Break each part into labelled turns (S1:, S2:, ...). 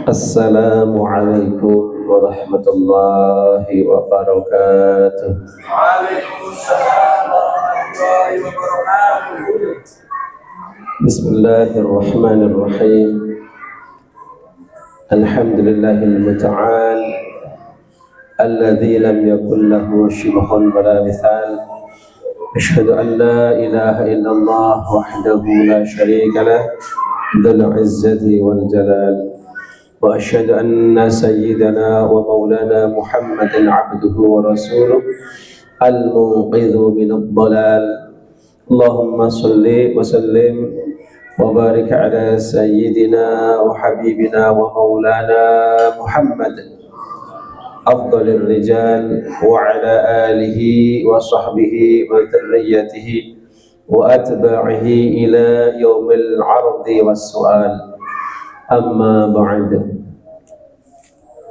S1: Assalamualaikum warahmatullahi wabarakatuh.
S2: Waalaikumsalam warahmatullahi wabarakatuh.
S1: Bismillahirrahmanirrahim. Alhamdulillahil muta'al alladzi lam yakul lahu shibhun wala mithal. Asyhadu an la ilaha illallah wahdahu la syarika lah dzul izzati wal jalal. وأشهد أن سيدنا ومولانا محمدا عبده ورسوله المنقذ من الضلال. اللهم صل وسلم وبارك على سيدنا وحبيبنا ومولانا محمد أفضل الرجال وعلى آله وصحبه وذريته وأتباعه إلى يوم العرض والسؤال. Amma ba'd.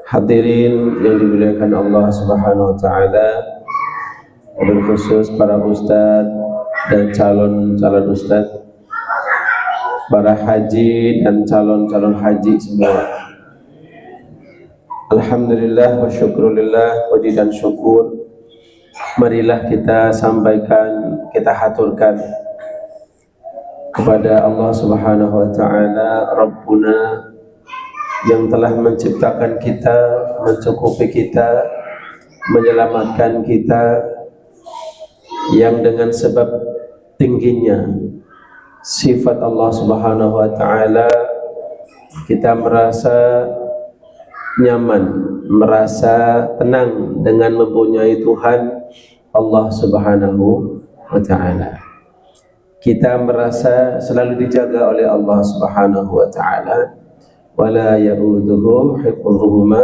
S1: Hadirin yang dimuliakan Allah Subhanahu wa taala, wabil khusus para ustadz dan calon-calon ustadz, para haji dan calon-calon haji semua. Alhamdulillah wa syukrulillah, puji dan syukur marilah kita sampaikan, kita haturkan kepada Allah Subhanahu wa taala Rabbuna yang telah menciptakan kita, mencukupi kita, menyelamatkan kita, yang dengan sebab tingginya sifat Allah Subhanahu wa taala kita merasa nyaman, merasa tenang dengan mempunyai Tuhan Allah Subhanahu wa taala. Kita merasa selalu dijaga oleh Allah Subhanahu wa taala. Wala ya'uduhu hifdhuhuma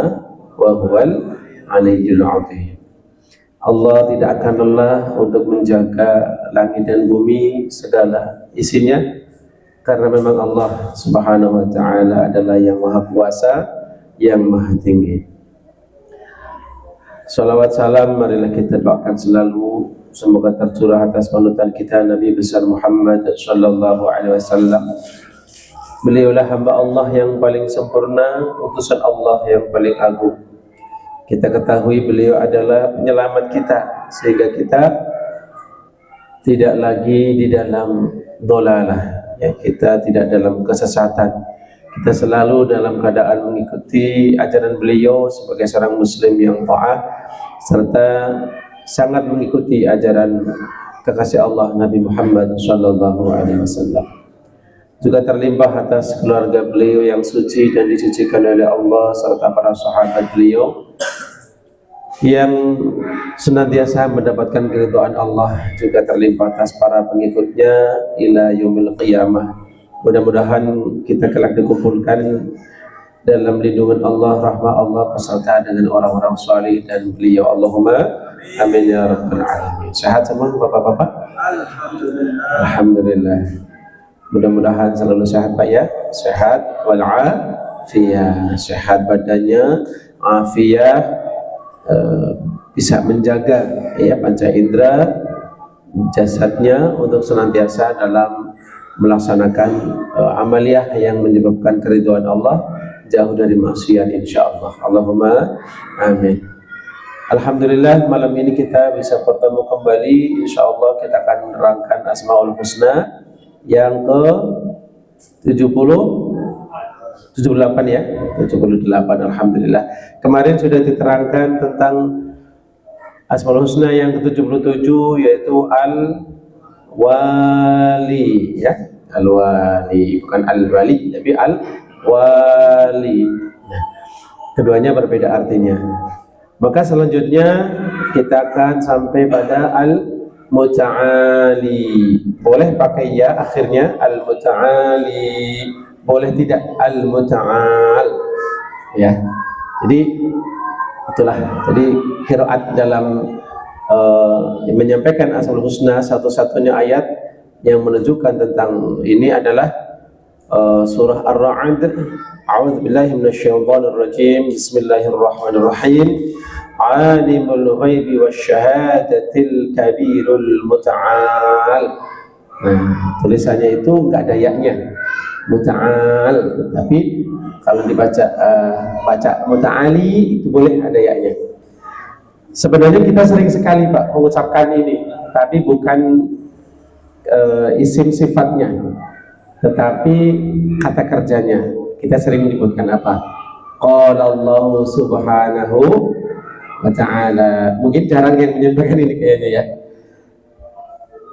S1: wa huwal aliyyul 'azim. Allah tidak akan lelah untuk menjaga langit dan bumi segala isinya, karena memang Allah Subhanahu wa taala adalah yang Maha Kuasa, yang Maha Tinggi. Salawat salam marilah kita doakan selalu semoga tercurah atas panutan kita Nabi besar Muhammad sallallahu alaihi wasallam. Beliaulah hamba Allah yang paling sempurna, utusan Allah yang paling agung. Kita ketahui beliau adalah penyelamat kita, sehingga kita tidak lagi di dalam dolalah, ya, kita tidak dalam kesesatan. Kita selalu dalam keadaan mengikuti ajaran beliau sebagai seorang muslim yang taat, serta sangat mengikuti ajaran kekasih Allah Nabi Muhammad sallallahu alaihi wasallam. Juga terlimpah atas keluarga beliau yang suci dan disucikan oleh Allah, serta para sahabat beliau yang senantiasa mendapatkan keridhaan Allah, juga terlimpah atas para pengikutnya ila yaumil qiyamah. Mudah-mudahan kita kelak dikumpulkan dalam lindungan Allah, rahmat Allah, beserta dengan orang-orang salih dan beliau. Allahumma amin ya rabbal alamin. Sehat semua bapak-bapak? Alhamdulillah. Alhamdulillah. Mudah-mudahan selalu sehat Pak ya. Sehat wal afiyah. Sehat badannya, afiyah, bisa menjaga ya panca indera jasadnya untuk senantiasa dalam melaksanakan amaliyah yang menyebabkan keridhaan Allah, jauh dari maksiat insyaallah. Allahumma amin. Alhamdulillah, malam ini kita bisa bertemu kembali. Insyaallah kita akan menerangkan Asmaul Husna yang ke 78 ya, 78. Alhamdulillah. Kemarin sudah diterangkan tentang Asmaul Husna yang ke-77, yaitu Al-Wali ya. Al-Wali, bukan Al-Wali, tapi Al-Wali. Nah, keduanya berbeda artinya. Maka selanjutnya kita akan sampai pada Al-Muta'ali. Boleh pakai ya akhirnya, Al-Muta'ali. Boleh tidak, Al-Muta'al. Ya. Jadi itulah. Jadi qiraat dalam menyampaikan Asmaul Husna, satu-satunya ayat yang menunjukkan tentang ini adalah surah Ar-Ra'd. A'udzubillahi minasyaitonir rajim. Bismillahirrahmanirrahim. Alimul ghaibi wasyahadatil kabirul muta'al. Nah, tulisannya itu enggak ada yaknya. muta'al. Tapi kalau dibaca baca muta'ali itu boleh ada ya-nya. Sebenarnya kita sering sekali Pak mengucapkan ini, tapi bukan isim sifatnya, tetapi kata kerjanya. Kita sering menyebutkan apa? Qala Allah subhanahu wa ta'ala. Mungkin jarang yang menyampaikan ini kayaknya ya.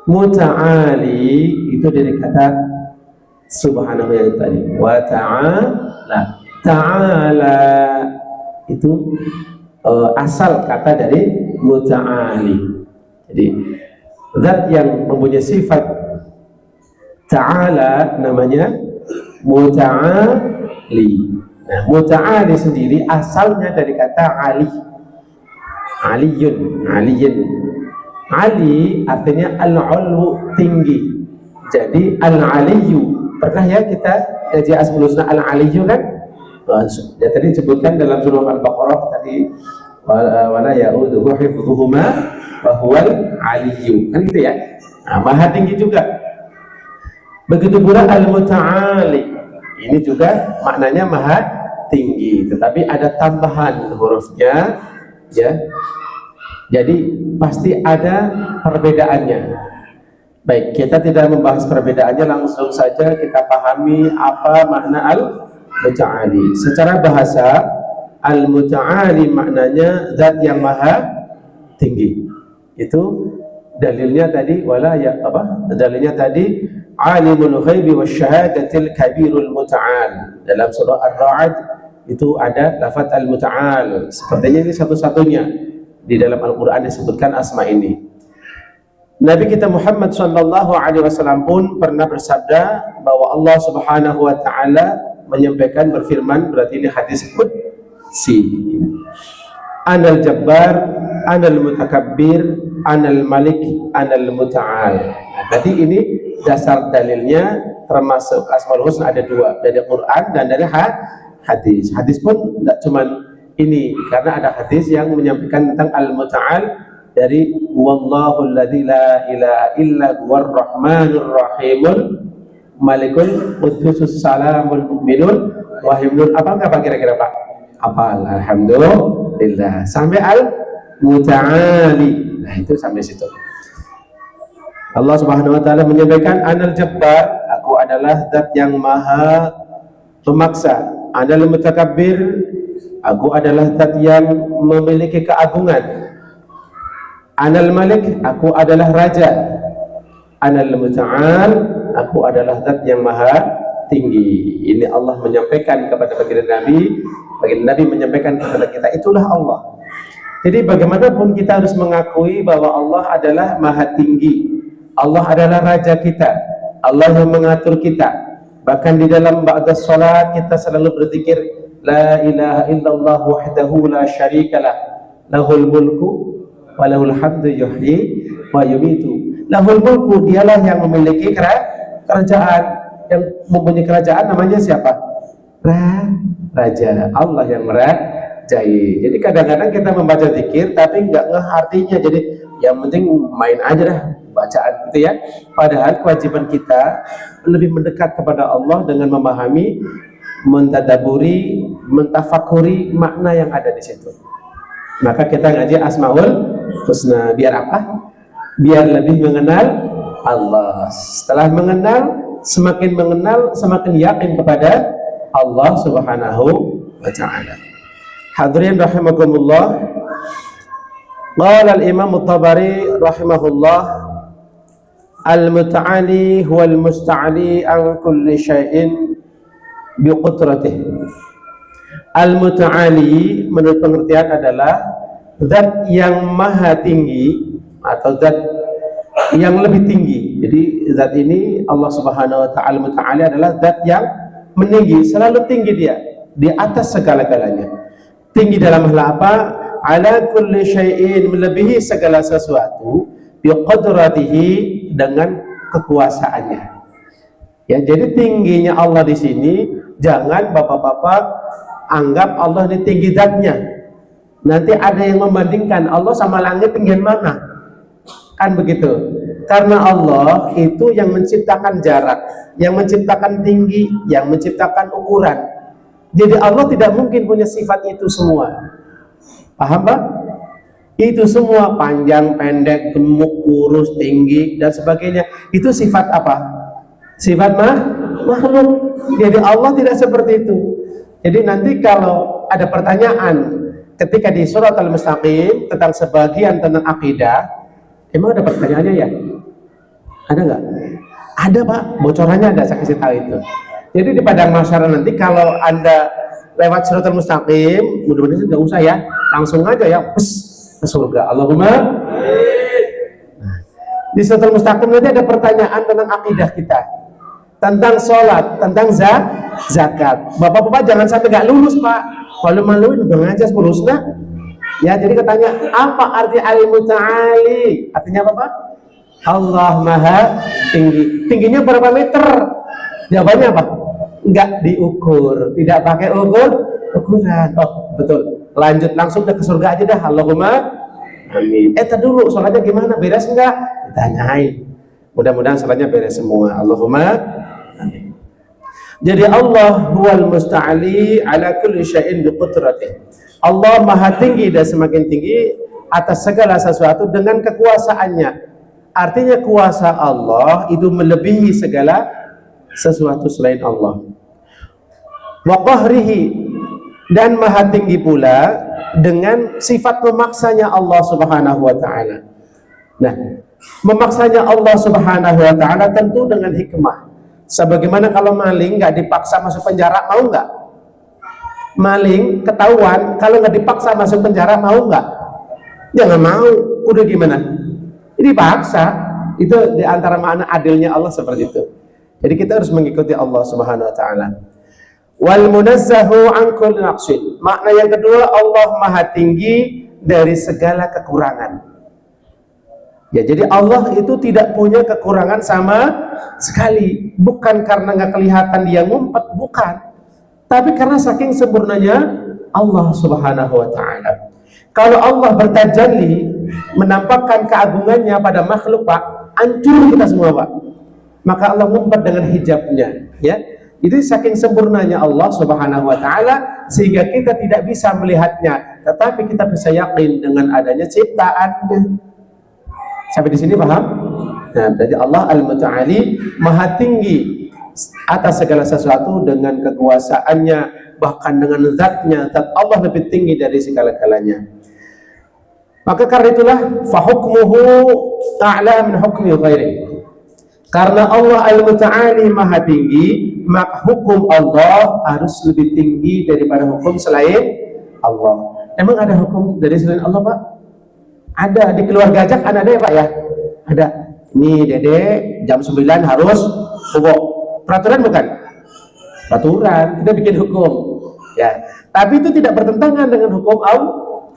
S1: Muta'ali itu dari kata subhanahu yang tadi. Wa ta'ala. Ta'ala itu asal kata dari muta'ali. Jadi zat yang mempunyai sifat ta'ala namanya muta'ali. Nah, muta'ali sendiri asalnya dari kata ali. Aliyun, aliyun. Ali artinya al-'ulu, tinggi. Jadi al-aliyu. Pernah ya kita kaji asmaul husna al-aliyu kan? Ya tadi disebutkan dalam surah Al-Baqarah tadi wala ya'uduhu hifdhuhuma wa huwal aliyyu. Kan gitu ya. Nah, maha tinggi juga. Begitu pula al-muta'ali. Ini juga maknanya maha tinggi, tetapi ada tambahan hurufnya ya. Jadi pasti ada perbedaannya. Baik, kita tidak membahas perbedaannya, langsung saja kita pahami apa makna al-muta'ali. Secara bahasa, al-muta'ali maknanya zat yang maha tinggi. Itu dalilnya tadi dalilnya tadi alimul ghaibi wasyahadatil kabirul muta'al. Dalam surah Ar-Ra'd itu ada lafaz al-muta'al. Sepertinya ini satu-satunya di dalam Al-Qur'an disebutkan asma ini. Nabi kita Muhammad sallallahu alaihi wasallam pun pernah bersabda bahwa Allah Subhanahu wa taala menyampaikan, berfirman, berarti ini hadis qudsi. Anal jabbar, anal mutakabbir, anal malik, anal muta'al. Nah, berarti ini dasar dalilnya, termasuk asmaul husna ada dua, dari Quran dan dari hadis. Hadis pun tidak cuma ini, karena ada hadis yang menyampaikan tentang al-muta'al dari wallahu alladzi la ilaha illa huwar rahmanur rahimul malikul qudusus salamul mu'minun wahimnun. Apa enggak Pak kira-kira Pak? Hafal, alhamdulillah. Sampai al-muta'ali. Nah, itu sampai situ. Allah Subhanahu wa taala menyampaikan anal jabbar, aku adalah zat yang maha pemaksa. Anal mutakabbir, aku adalah zat yang memiliki keagungan. Anal malik, aku adalah raja. Anal muta'al, aku adalah zat yang maha tinggi. Ini Allah menyampaikan kepada baginda Nabi menyampaikan kepada kita, itulah Allah. Jadi bagaimanapun kita harus mengakui bahwa Allah adalah maha tinggi. Allah adalah raja kita. Allah yang mengatur kita. Bahkan di dalam ba'da salat kita selalu berzikir la ilaha illallah wahdahu la syarikalah lahul mulku wa lahul hamdu yuhyi wa yumitu. Lahul mulku, dialah yang memiliki kerajaan. Yang mempunyai kerajaan namanya siapa? Raja. Allah yang merajai. Jadi kadang-kadang kita membaca zikir tapi nggak ngeh artinya. Jadi yang penting main aja dah bacaan gitu ya. Padahal kewajiban kita lebih mendekat kepada Allah dengan memahami, mentadaburi, mentafakuri makna yang ada di situ. Maka kita ngaji Asmaul Husna biar apa? Biar lebih mengenal Allah. Setelah mengenal, semakin yakin kepada Allah Subhanahu wa ta'ala. Hadirin rahimakumullah. Qala al-Imam At-Tabari rahimahullah, al-muta'ali huwa al-musta'ali an kulli syai'in biqudratih. Al-muta'ali menurut pengertian adalah zat yang maha tinggi atau zat yang lebih tinggi. Jadi zat ini Allah Subhanahu wa ta'ala muta'ali adalah zat yang meninggi, selalu tinggi dia di atas segala-galanya. Tinggi dalam hal apa? Ala kulli syai'in, melebihi segala sesuatu, biqadratihi, dengan kekuasaannya. Ya, jadi tingginya Allah di sini jangan bapak-bapak anggap Allah ini tinggi zatnya. Nanti ada yang membandingkan Allah sama langit tinggian mana? Kan begitu. Karena Allah itu yang menciptakan jarak, yang menciptakan tinggi, yang menciptakan ukuran. Jadi Allah tidak mungkin punya sifat itu semua. Paham Pak? Itu semua panjang, pendek, gemuk, kurus, tinggi dan sebagainya. Itu sifat apa? Sifat makhluk. Jadi Allah tidak seperti itu. Jadi nanti kalau ada pertanyaan ketika di surat Al-Mustaqim tentang sebagian tentang akidah, emang ada pertanyaannya ya? Ada nggak? Ada Pak, bocorannya ada, saya kasih tahu itu. Jadi di padang mahsyar nanti kalau Anda lewat surat Al-Mustaqim, mudah-mudahan nggak usah ya, langsung aja ya, ke surga. Allahumma. Di surat Al-Mustaqim nanti ada pertanyaan tentang akidah kita, tentang sholat, tentang zakat. Bapak-bapak jangan sampai nggak lulus Pak, malu-maluin udah ngajar lulus nggak? Ya, jadi katanya apa arti al-muta'ali? Artinya apa Pak? Allah maha tinggi. Tingginya berapa meter? Jawabannya apa? Enggak diukur, tidak pakai ukuran. Oh betul. Lanjut langsung ke surga aja dah. Allahumma amin. Dulu sholatnya gimana? Beres enggak? Ditanyain. Mudah-mudahan sholatnya beres semua. Allahumma amin. Jadi Allah huwal musta'ali ala kulli syai'in biqudratih. Allah maha tinggi dan semakin tinggi atas segala sesuatu dengan kekuasaannya. Artinya kuasa Allah itu melebihi segala sesuatu selain Allah. Wa qahrihi, dan maha tinggi pula dengan sifat memaksanya Allah Subhanahu wa taala. Nah, memaksanya Allah Subhanahu wa taala tentu dengan hikmah. Sebagaimana kalau maling nggak dipaksa masuk penjara, mau nggak? Maling ketahuan, kalau nggak dipaksa masuk penjara, mau nggak? Jangan mau. Udah gimana? Dipaksa. Itu diantara makna adilnya Allah seperti itu. Jadi kita harus mengikuti Allah Subhanahu wa taala. Wal munazzahu an kulli naqsin. Makna yang kedua, Allah maha tinggi dari segala kekurangan. Ya, jadi Allah itu tidak punya kekurangan sama sekali. Bukan karena nggak kelihatan dia ngumpet, bukan. Tapi karena saking sempurnanya Allah Subhanahu wa taala. Kalau Allah bertajalli, menampakkan keagungannya pada makhluk Pak, hancur kita semua Pak. Maka Allah ngumpet dengan hijabnya, ya. Itu saking sempurnanya Allah Subhanahu wa taala sehingga kita tidak bisa melihatnya, tetapi kita bisa yakin dengan adanya ciptaannya. Sampai di sini paham? Nah, berarti Allah Al-Muta'ali maha tinggi atas segala sesuatu dengan kekuasaannya, bahkan dengan zatnya. Zat Allah lebih tinggi dari segala-galanya. Maka karena itulah fahukmuhu a'la min hukmi ghairi. Karena Allah Al-Muta'ali maha tinggi, maka hukum Allah harus lebih tinggi daripada hukum selain Allah. Emang ada hukum dari selain Allah Pak? Ada. Di keluarga ajak ada ya Pak ya? Ada. Ini Dede jam 9 harus bobo. Peraturan bukan? Peraturan. Kita bikin hukum. Ya. Tapi itu tidak bertentangan dengan hukum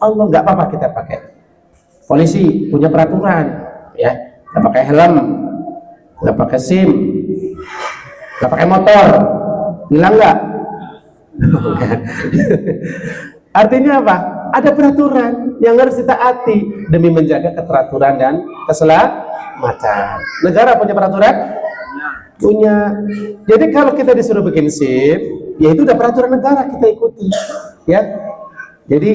S1: Allah. Nggak apa-apa kita pakai. Polisi punya peraturan, ya, nggak pakai helm, nggak pakai SIM, nggak pakai motor, hilang nggak? Artinya apa? Ada peraturan yang harus ditaati demi menjaga keteraturan dan keselamatan. Negara punya peraturan? Punya. Jadi kalau kita disuruh bikin SIM, ya itu udah peraturan negara, kita ikuti, ya. Jadi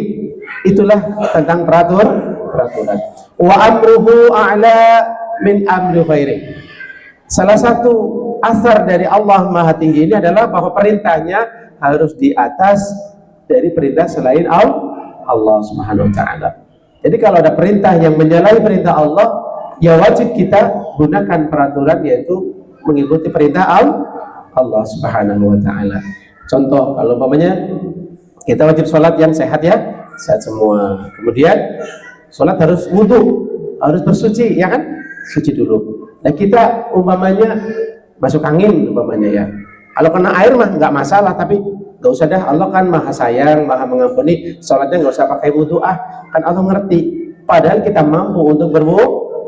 S1: itulah tentang peraturan. Wa amruhu a'la min amri ghairi. Salah satu asar dari Allah Maha Tinggi ini adalah bahwa perintahnya harus di atas dari perintah selain Allah Subhanahu wa taala. Jadi kalau ada perintah yang menyalahi perintah Allah, ya wajib kita gunakan peraturan, yaitu mengikuti perintah Allah Subhanahu wa taala. Contoh, kalau umpamanya kita wajib sholat yang sehat ya, sehat semua. Kemudian sholat harus wudhu, harus bersuci, ya kan? Suci dulu. Nah kita umpamanya masuk angin umpamanya ya. Kalau kena air mah nggak masalah, tapi nggak usah dah. Allah kan maha sayang, maha mengampuni. Sholatnya nggak usah pakai wudhu, kan Allah ngerti. Padahal kita mampu untuk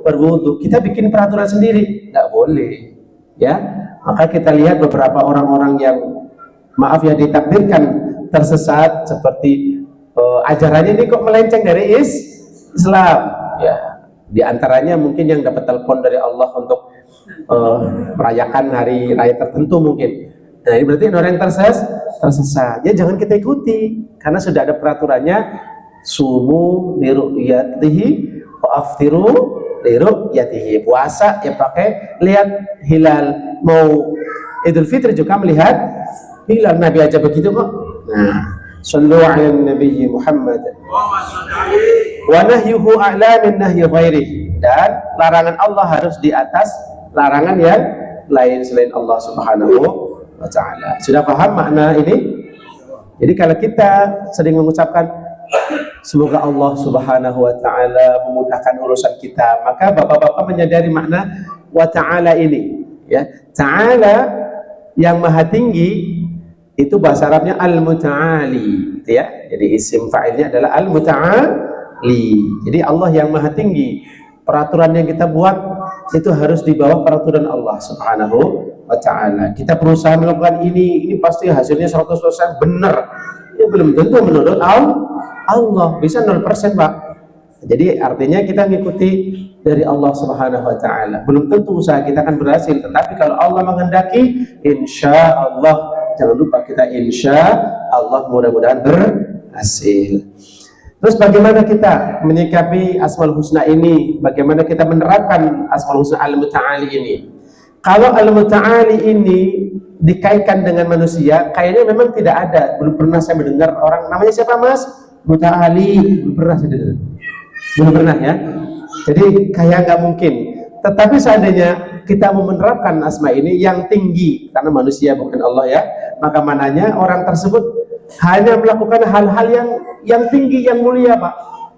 S1: berwudhu. Kita bikin peraturan sendiri, nggak boleh. Ya, maka kita lihat beberapa orang-orang yang maaf ya ditakdirkan tersesat seperti ajarannya ini kok melenceng dari Islam, ya Di antaranya mungkin yang dapat telepon dari Allah untuk merayakan hari raya tertentu mungkin. Nah ini berarti orang yang tersesat. Ya jangan kita ikuti, karena sudah ada peraturannya. Sumu liru'yatihi wa aftiru liru'yatihi. Puasa ya pakai lihat hilal. Mau Idul Fitri juga melihat hilal. Nabi aja begitu kok. Nah, sallu ala Nabi Muhammad. Wa nahyuhu a'la min nahyi ghairihi. Dan larangan Allah harus di atas larangan yang lain selain Allah Subhanahu wa ta'ala. Sudah paham makna ini? Jadi kalau kita sering mengucapkan semoga Allah Subhanahu wa ta'ala memudahkan urusan kita, maka bapak-bapak menyadari makna wa ta'ala ini, ya. Ta'ala yang maha tinggi itu bahasa Arabnya al-muta'ali, gitu ya. Jadi isim fa'ilnya adalah al-muta'ali. Jadi Allah yang maha tinggi. Peraturan yang kita buat itu harus di bawah peraturan Allah Subhanahu wa ta'ala. Kita berusaha melakukan ini pasti hasilnya 100% benar. Ya belum tentu menurut Allah, bisa 0% Pak. Jadi artinya kita mengikuti dari Allah Subhanahu wa ta'ala. Belum tentu usaha kita akan berhasil, tetapi kalau Allah menghendaki, insya Allah, jangan lupa kita insya Allah mudah-mudahan berhasil. Terus bagaimana kita menyikapi Asmaul Husna ini? Bagaimana kita menerapkan Asmaul Husna Al-Muta'ali ini? Kalau Al-Muta'ali ini dikaitkan dengan manusia, kayaknya memang tidak ada. Belum pernah saya mendengar orang namanya siapa Mas? Muta'ali. Belum pernah saya dengar. Belum pernah ya. Jadi kayak nggak mungkin. Tetapi seandainya kita mau menerapkan asma ini yang tinggi, karena manusia bukan Allah ya, maka mananya orang tersebut hanya melakukan hal-hal yang tinggi, yang mulia Pak.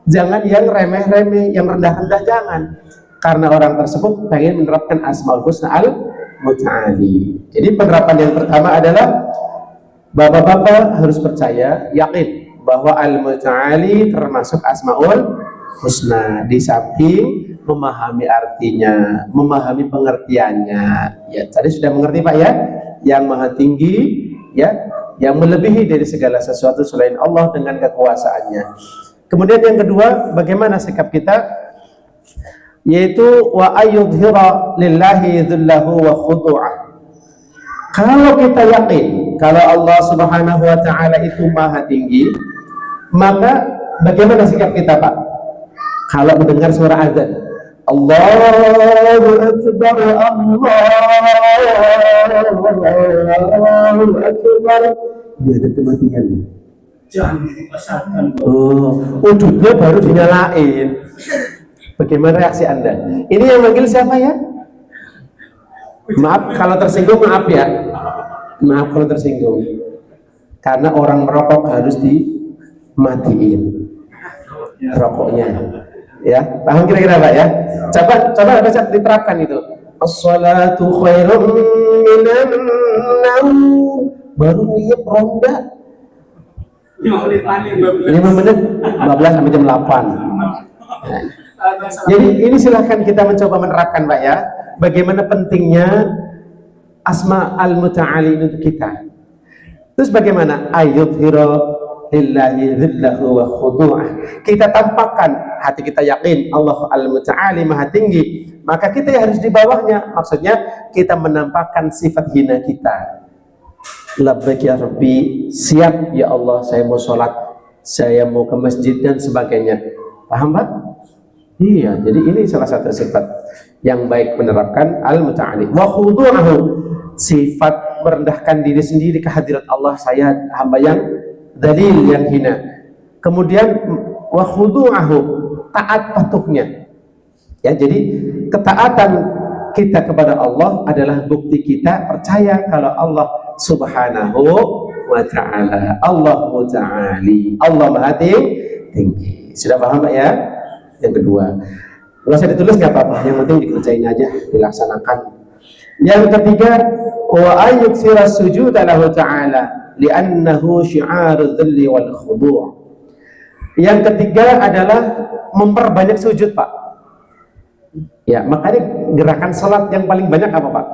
S1: Jangan yang remeh-remeh, yang rendah-rendah, jangan. Karena orang tersebut pengen menerapkan Asmaul Husna Al-Muta'ali. Jadi penerapan yang pertama adalah bapak-bapak harus percaya, yakin bahwa Al-Muta'ali termasuk Asmaul Husna. Di samping memahami artinya, memahami pengertiannya. Ya, tadi sudah mengerti Pak ya, yang maha tinggi, ya, yang melebihi dari segala sesuatu selain Allah dengan kekuasaannya. Kemudian yang kedua, bagaimana sikap kita? Yaitu wa ayyudhira lillahi dhullahu wa khudu'ah. Kalau kita yakin kalau Allah Subhanahu wa ta'ala itu maha tinggi, maka bagaimana sikap kita Pak? Kalau mendengar suara azan, Allahu Akbar, Allahu Akbar, dia ada kematian.
S2: Jangan dipasangkan.
S1: Udutnya baru dinyalain. Bagaimana reaksi Anda? Ini yang manggil siapa ya? Maaf kalau tersinggung, maaf ya. Maaf kalau tersinggung. Karena orang merokok harus dimatiin rokoknya. Ya, paham kira-kira Pak ya? Coba baca diterapkan itu. As-salatu khairum minan naum. Baru nyiap ronda 5 menit 15 sampai jam 8. Nah, jadi ini silahkan kita mencoba menerapkan Pak ya. Bagaimana pentingnya Asma Al-Muta'ali untuk kita. Terus bagaimana? Ayyudhira lillahi dhillahu wa khudu'ah. Kita tampakkan hati kita yakin Allah Al-Muta'ali maha tinggi, maka kita harus di bawahnya. Maksudnya kita menampakkan sifat hina kita. Labbaik ya Rabbi, siap ya Allah, saya mau sholat, saya mau ke masjid dan sebagainya. Paham Pak? Iya, jadi ini salah satu sifat yang baik menerapkan Al-Muta'ali. Wa khudu'ahu, sifat merendahkan diri sendiri ke hadirat Allah, saya hamba yang dalil, yang hina. Kemudian wa khudu'ahu, taat patuhnya. Ya, jadi ketaatan kita kepada Allah adalah bukti kita percaya kalau Allah Subhanahu wa ta'ala, Allah Muta'ali, Allah maha tinggi. Sudah paham Pak ya? Yang kedua, nggak usah ditulis nggak apa-apa, yang penting dikerjain aja, dilaksanakan. Yang ketiga, wa ayyuksira sujuda lahu ta'ala li'annahu syi'arul dhilli wal khudu'. Yang ketiga adalah memperbanyak sujud Pak. Ya, makanya gerakan salat yang paling banyak apa Pak?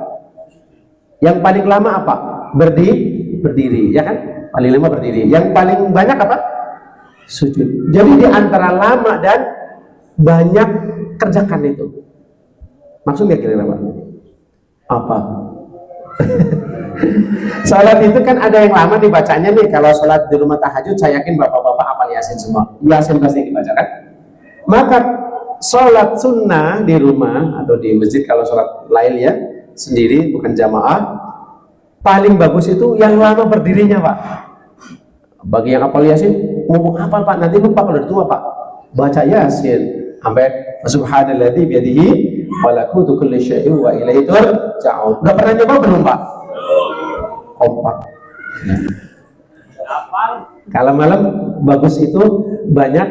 S1: Yang paling lama apa? Berdiri, ya kan? Paling lama berdiri. Yang paling banyak apa? Sujud. Jadi di antara lama dan banyak
S3: kerjakan itu. Maksudnya kira-kira Pak? Apa? Salat itu kan ada yang lama dibacanya nih. Kalau salat di rumah tahajud, saya yakin bapak-bapak hafal Yasin semua. Yasin pasti dibacakan. Maka salat sunnah di rumah atau di masjid, kalau salat lail ya sendiri bukan jamaah, paling bagus itu yang lama berdirinya Pak. Bagi yang hafal Yasin, ngomong hafal Pak, nanti lupa kalau tua Pak. Baca Yasin sampai subhanalladzi biyadihi malakutu kulli syai'in wa ilaihi turja'un. Udah pernah nyoba belum Pak? Kompak. Kalau malam bagus itu banyak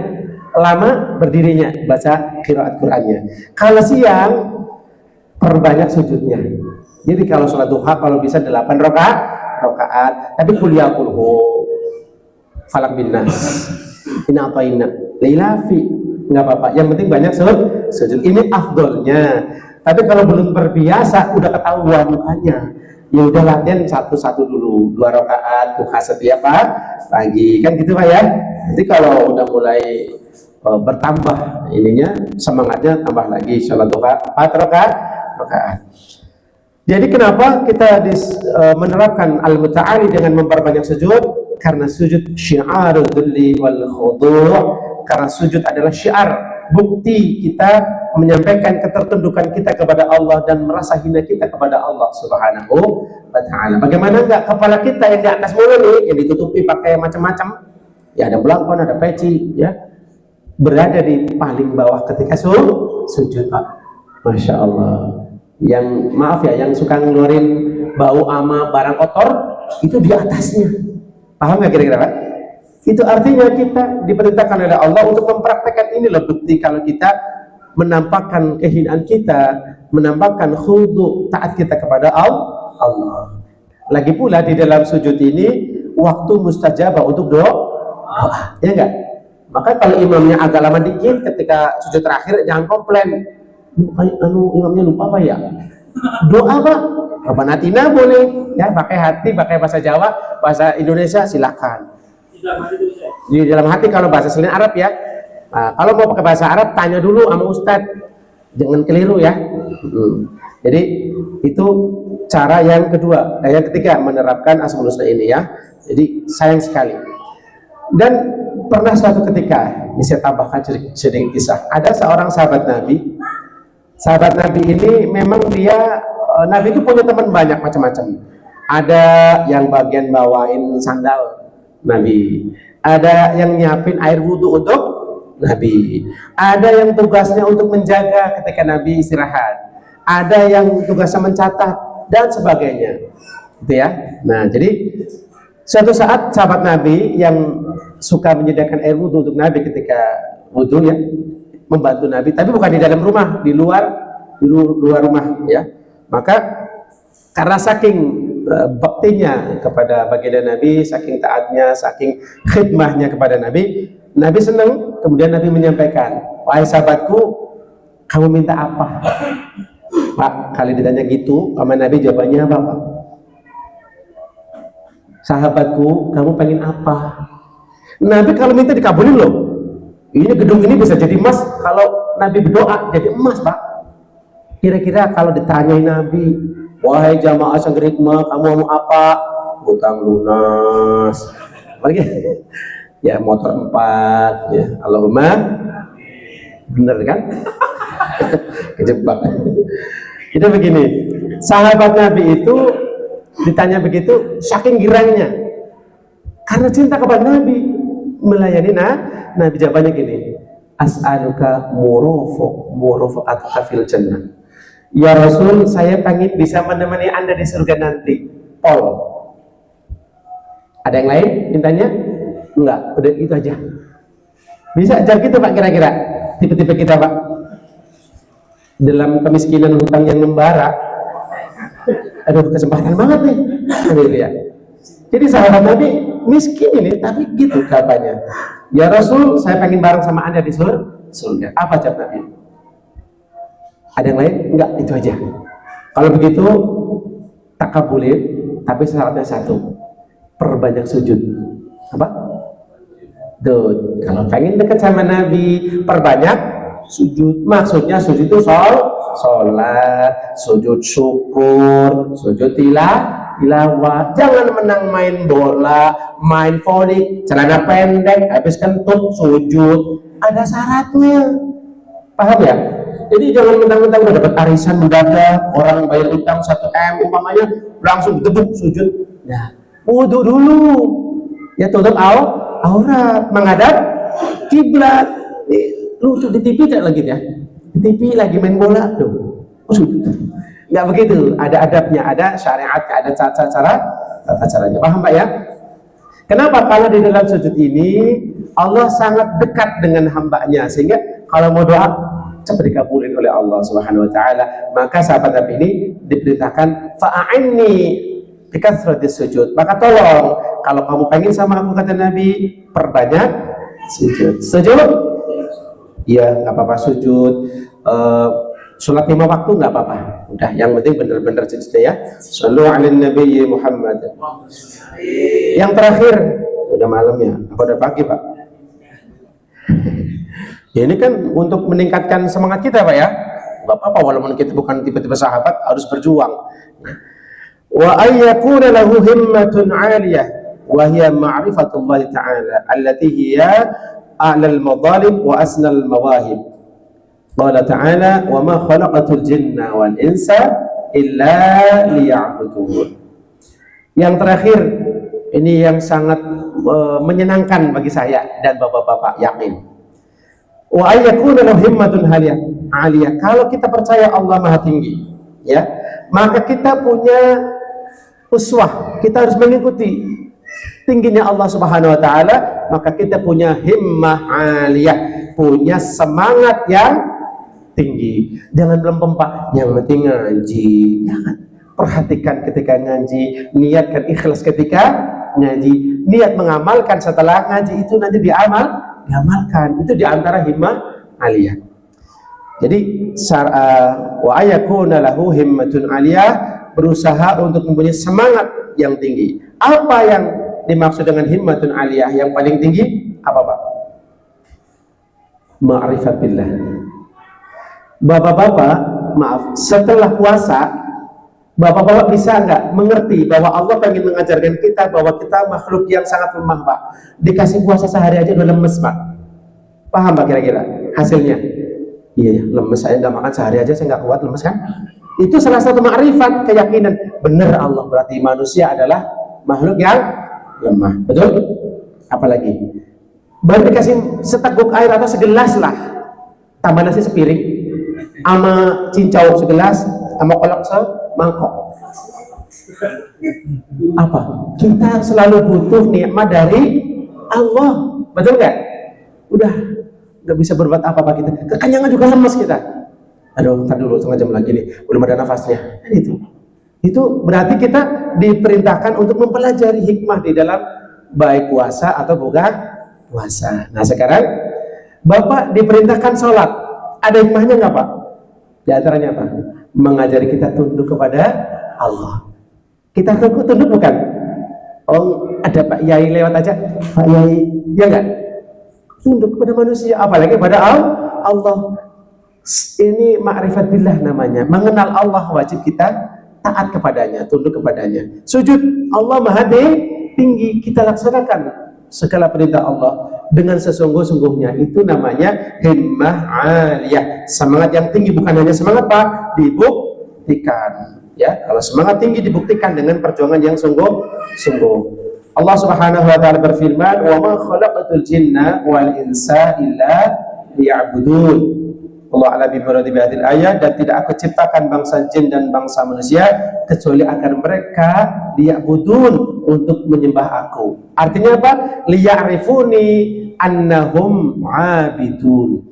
S3: lama berdirinya baca qiraat Qur'annya. Kalau siang perbanyak sujudnya. Jadi kalau sholat duha kalau bisa 8 rakaat, tapi kuliah kulhu falak bin nas inna ata'ina leilafi, nggak apa-apa, yang penting banyak sujud. Ini afdolnya. Tapi kalau belum terbiasa udah ketahuan mukanya, ya udah latihan satu-satu dulu, 2 rakaat duha setiap pagi, kan gitu Pak ya. Nanti kalau udah mulai bertambah ininya, semangatnya tambah lagi sholat duha 4 rakaat. Jadi kenapa kita menerapkan al-muta'ali dengan memperbanyak sujud? Karena sujud syiarul dzulli wal khudu', karena sujud adalah syiar, bukti kita menyampaikan ketertundukan kita kepada Allah dan merasa hina kita kepada Allah Subhanahu wa ta'ala. Bagaimana enggak kepala kita yang di atas mulu nih, yang ditutupi pakai macam-macam, ya ada belangkon, ada peci, ya, berada di paling bawah ketika sujud Pak. Masya Allah. Yang maaf ya, yang suka ngeluarin bau ama barang kotor itu di atasnya. Paham nggak kira-kira Pak? Itu artinya kita diperintahkan oleh Allah untuk mempraktekkan ini loh, bukti kalau kita menampakkan kehinaan kita, menampakkan khudu taat kita kepada Allah. Lagi pula di dalam sujud ini waktu mustajabah untuk doa, ya enggak? Maka kalau imamnya agak lama dikit ketika sujud terakhir, jangan komplain. Imamnya lupa apa ya? Doa Pak, Rabbana atina boleh, ya pakai hati, pakai bahasa Jawa, bahasa Indonesia silakan. Di dalam hati kalau bahasa selain Arab ya. Nah, kalau mau pakai bahasa Arab tanya dulu sama Ustadz, jangan keliru ya. Jadi itu cara yang kedua, yang ketiga menerapkan Asmaul Husna ini ya. Jadi sayang sekali. Dan pernah suatu ketika, ini saya tambahkan sedikit kisah. Ada seorang sahabat Nabi. Sahabat Nabi ini memang dia, Nabi itu punya teman banyak macam-macam. Ada yang bagian bawain sandal Nabi, ada yang nyiapin air wudhu untuk Nabi, ada yang tugasnya untuk menjaga ketika Nabi istirahat, ada yang tugasnya mencatat dan sebagainya, gitu ya. Nah, jadi suatu saat sahabat Nabi yang suka menyediakan air wudhu untuk Nabi ketika wudhu ya, membantu Nabi, tapi bukan di dalam rumah, di luar rumah ya. Maka karena saking baktinya kepada baginda Nabi, saking taatnya, saking khidmahnya kepada Nabi, Nabi senang. Kemudian Nabi menyampaikan, wahai sahabatku, kamu minta apa? Pak, kali ditanya gitu sama Nabi, jawabannya apa Pak? Sahabatku, kamu pengen apa? Nabi kalau minta dikabulin loh. Ini gedung ini bisa jadi emas kalau Nabi berdoa jadi emas Pak. Kira-kira kalau ditanyain Nabi, wahai jamaah sangger hikmah, kamu mau apa? Hutang lunas. Lagi ya motor 4 ya. Allahumma, bener kan? Kejebak. Itu begini, sahabat Nabi itu ditanya begitu saking girangnya karena cinta kepada Nabi, melayani Nabi. Jawabannya gini, as'aluka murafaqatuka fil jannah. Ya Rasul, saya pengen bisa menemani Anda di surga nanti. Pol. Ada yang lain mintanya? Enggak, udah itu aja. Bisa ajar gitu Pak kira-kira? Tipe-tipe kita Pak. Dalam kemiskinan hutang yang membara. Aduh, kesempatan banget nih. Ya. Jadi sahabat Nabi miskin ini, tapi gitu jawabannya. Ya Rasul, saya pengen bareng sama Anda di surga. Apa jawab Nabi? Ada yang lain? Enggak, itu aja. Kalau begitu takabulin, tapi syaratnya satu, perbanyak sujud. Apa? Tuh, kalau pengen dekat sama Nabi, perbanyak sujud. Maksudnya sujud itu sholat, sujud syukur, sujud tilawah. Jangan menang main bola, main voli, celana pendek, habis kentut sujud. Ada syaratnya. Paham ya? Jadi jangan mentang-mentang udah dapat arisan mendadak, orang bayar utang 1 M umpamanya langsung gedebuk sujud. Nah, wudu dulu. Ya tutup aurat, menghadap kiblat. Lu tuh di TV tidak lagi ya? Di TV lagi main bola tuh. Sujud. Enggak begitu. Ada adabnya, ada syariatnya, ada tata caranya. Paham Pak ya? Kenapa? Kalau di dalam sujud ini Allah sangat dekat dengan hambanya, sehingga kalau mau doa cepat dikabulin oleh Allah Subhanahu wa taala. Maka sahabat Nabi ini diperintahkan fa'inni bikasratis sujud. Maka tolong kalau kamu pengen sama aku, kata Nabi, perbanyak sujud. Sujud? Iya, nggak apa-apa sujud. Sholat 5 waktu nggak apa-apa. Udah, yang penting benar-benar sujudnya ya. Shallu ala Nabi Muhammad. Yang terakhir, udah malam ya. Apa udah pagi Pak? Ya, ini kan untuk meningkatkan semangat kita Pak ya. Gak apa-apa walaupun kita bukan tipe-tipe sahabat, harus berjuang. Wa ayyakuna lahu himmatun 'aliyah wa hiya ma'rifatullah ta'ala allati hiya a'lal madhalib wa asnal mawahib. Qala ta'ala wa ma khalaqatul jinna wal insa illa liya'budun. Yang terakhir, ini yang sangat menyenangkan bagi saya dan bapak-bapak, yakin. Wa ayyakuna lahu himmatun 'aliyah. Kalau kita percaya Allah Maha Tinggi, ya, maka kita punya uswah, kita harus mengikuti tingginya Allah Subhanahu wa taala, maka kita punya himmah 'aliyah, punya semangat yang tinggi. Jangan belum Pak, yang penting ngaji. Jangan. Perhatikan ketika ngaji, niatkan ikhlas ketika ngaji, niat mengamalkan setelah ngaji itu nanti diamalkan. Itu diantara himmah 'aliyah. Jadi wa ayakuna lahu himmatun 'aliyah, berusaha untuk mempunyai semangat yang tinggi. Apa yang dimaksud dengan himmatun 'aliyah yang paling tinggi? Apa Pak? Ma'rifat billah. Bapak-bapak, maaf, setelah puasa, bapak-bapak bisa nggak mengerti bahwa Allah pengen mengajarkan kita bahwa kita makhluk yang sangat lemah Pak. Dikasih puasa sehari aja udah lemes Pak. Paham Pak kira-kira hasilnya? Iya, lemes, saya nggak makan sehari aja saya nggak kuat, lemes kan? Itu salah satu ma'rifat, keyakinan. Benar Allah, berarti manusia adalah makhluk yang lemah. Betul? Apalagi? Baru dikasih seteguk air atau segelas lah, tambah nasi sepiring, sama cincau segelas, sama kolak semangkok. Apa? Kita selalu butuh nikmat dari Allah. Betul nggak? Udah nggak bisa berbuat apa-apa kita. Kekenyangan juga lemes kita. Aduh, ntar dulu setengah jam lagi nih, belum ada nafasnya. Itu berarti kita diperintahkan untuk mempelajari hikmah di dalam baik puasa atau bukan puasa. Nah sekarang Bapak diperintahkan sholat, ada hikmahnya nggak Pak? Di antaranya apa? Mengajari kita tunduk kepada Allah. Kita tunduk bukan? Oh, ada Pak Yai lewat aja, Pak Yai, ya nggak? Tunduk kepada manusia, apalagi pada Allah. Ini ma'rifat billah namanya. Mengenal Allah, wajib kita taat kepadanya, tunduk kepadanya. Sujud, Allah Maha Tinggi, kita laksanakan segala perintah Allah dengan sesungguh-sungguhnya. Itu namanya himmah 'aliyah. Semangat yang tinggi, bukan hanya semangat Pak, dibuktikan. Ya, kalau semangat tinggi dibuktikan dengan perjuangan yang sungguh-sungguh. Allah Subhanahu wa taala berfirman, "Wa ma khalaqatul jinna wal insa illa liya'budun." Allah ala bimuradi bihadil ayat, dan tidak aku ciptakan bangsa jin dan bangsa manusia kecuali agar mereka liya'budun, untuk menyembah aku. Artinya apa? Liya'rifuni annahum 'abidun.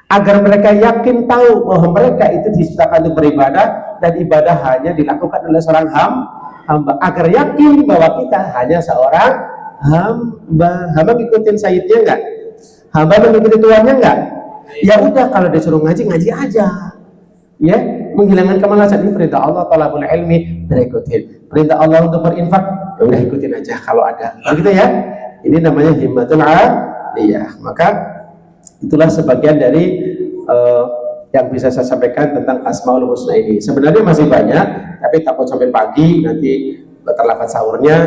S3: Agar mereka yakin tahu bahwa mereka itu diciptakan untuk beribadah, dan ibadah hanya dilakukan oleh seorang hamba. Agar yakin bahwa kita hanya seorang hamba. Hamba ngikutin sayyidnya enggak? Hamba mengikuti tuannya enggak? Ya udah, kalau disuruh ngaji aja, ya, menghilangkan kemalasan. Ini perintah Allah, talabul ilmi, berikutin. Perintah Allah untuk berinfak, ya udah ikutin aja kalau ada. Begitu ya. Ini namanya himmatul 'aliyah. Maka Itulah sebagian dari yang bisa saya sampaikan tentang Asmaul Husna ini. Sebenarnya masih banyak, tapi takut sampai pagi nanti terlambat sahurnya.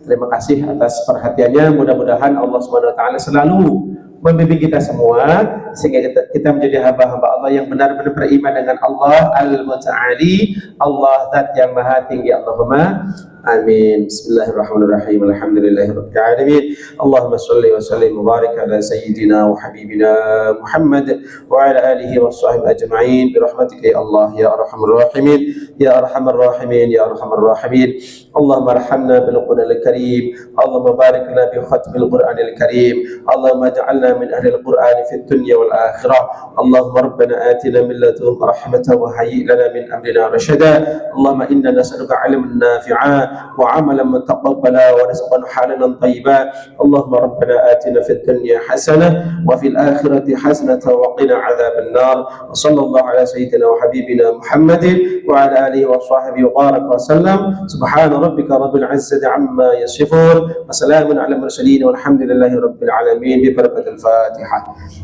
S3: Terima kasih atas perhatiannya. Mudah-mudahan Allah Subhanahu wa taala selalu membimbing kita semua sehingga kita menjadi hamba-hamba Allah yang benar-benar beriman dengan Allah Al-Muta'ali, Allah Zat yang Maha Tinggi. Allahumma amin. Bismillahirrahmanirrahim. Alhamdulillahirabbil alamin. Allahumma shalli wa sallim wa barik ala sayyidina wa habibina Muhammad wa ala alihi wa sahbihi ajma'in bi rahmatika ya Allah ya arhamar rahimin ya arhamar rahimin ya arhamar rahimin. Allahumma arhamna bil Qur'anil karim. Allahumma barik lana bi khatmil Qur'anil karim. Allahumma ij'alna من أهل القرآن في الدنيا والآخرة. اللهم ربنا آتنا من لدنك رحمة وهيئ لنا من أمرنا رشدا. اللهم إنا نسألك علما نافعا وعملا متقبلا ورزقا حلالا طيبا. اللهم ربنا آتنا في الدنيا حسنة وفي الآخرة حسنة وقنا عذاب النار. وصلى الله على سيدنا وحبيبنا محمد وعلى آله وصحبه وبارك وسلم. سبحان ربك رب العزة عما يصفون وسلام على المرسلين والحمد لله رب العالمين ببركة الفاتحة.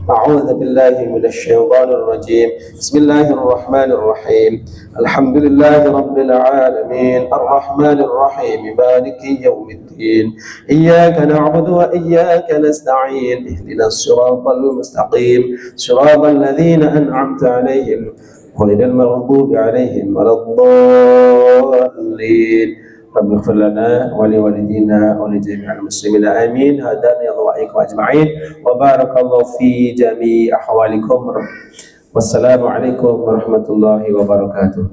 S3: أعوذ بالله من الشيطان الرجيم. بسم الله الرحمن الرحيم. الحمد لله رب العالمين الرحمن الرحيم مالك يوم الدين. إياك نعبد وإياك نستعين. اهدنا الصراط المستقيم صراط الذين أنعمت عليهم غير المغضوب عليهم ولا الضالين. رب اغفر لنا ولوالدينا ولجميع المسلمين آمين. هداني الله وإياكم أجمعين وبارك الله في جميع أحوالكم. والسلام عليكم ورحمة الله وبركاته.